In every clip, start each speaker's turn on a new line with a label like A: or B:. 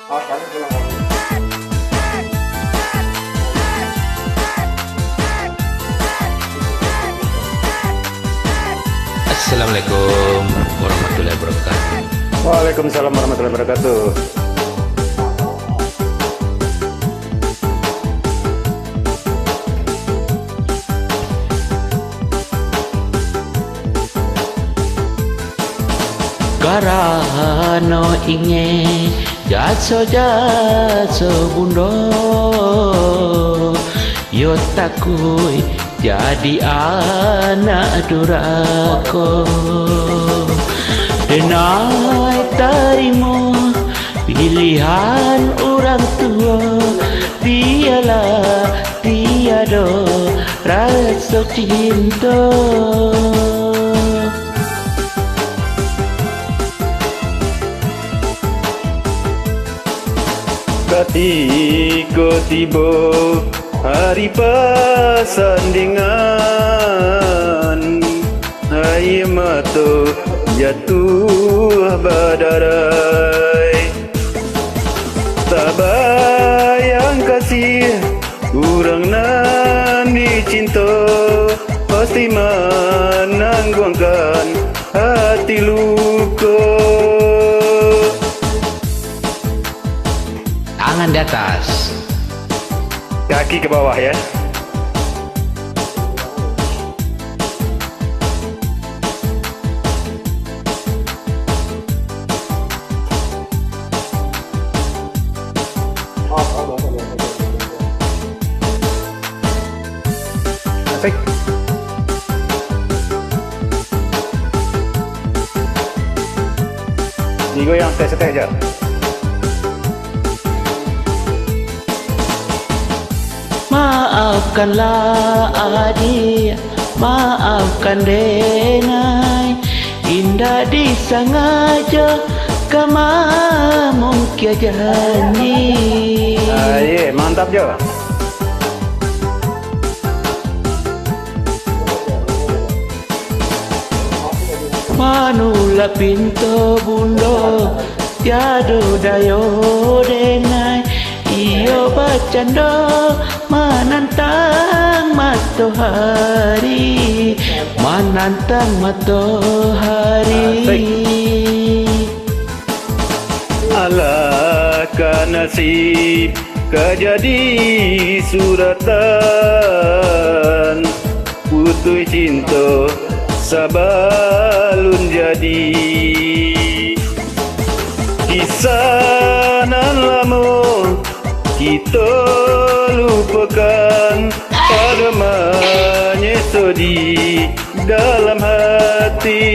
A: Assalamualaikum warahmatullahi wabarakatuh.
B: Waalaikumsalam warahmatullahi wabarakatuh.
A: Karano ingin jaso bundo, yo takui jadi anak durako. Denai tarimo pilihan orang tua, biarlah tiada rasa cinta.
B: Ketika tiba hari persandingan, air mata jatuh berderai. Tak bayang kasih kurang nan dicinta, pasti menangguhkan hati luka.
A: Tangan di atas,
B: Kaki ke bawah ya. Asik. Digoyang setek aja.
A: maafkanlah adik, maafkan denai, indah disengaja kama mungkin janji.
B: Aye, mantap je.
A: Manula pintu bundo, tiada dayo denai, iyo bacando menantang matahari, menantang matahari.
B: Alahkah nasib kejadi suratan, putus cinta sabalun jadi. Kisah nan lama kita lupakan, pada menyesali dalam hati.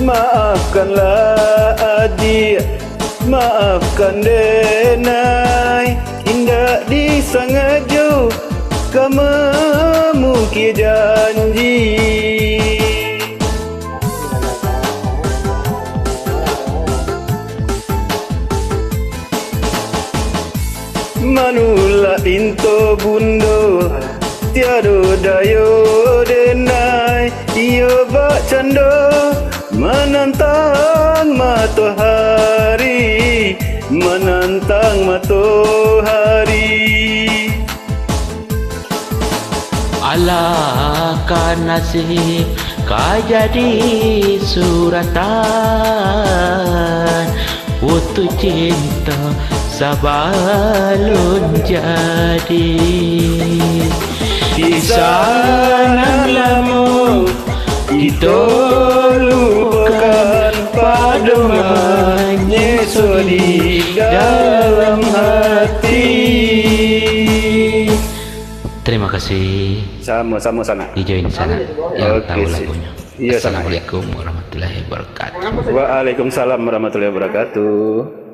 B: Maafkanlah adik, maafkan denai, indah disengaja kamu mungkin janji. Manula pintu bundo, tiada dayo denai, iyo bak canda menantang matahari, menantang matahari.
A: Alahkah nasib kau jadi suratan, putus cinta sabalun jadi. Kisah nan lama kita lupakan, pada menyesali dalam hati. Terima kasih.
B: Sama-sama sana.
A: DJ sana yang tahu
B: Okey,
A: lagunya.
B: Iya, sama.
C: Assalamualaikum warahmatullahi wabarakatuh.
B: Waalaikumsalam warahmatullahi wabarakatuh.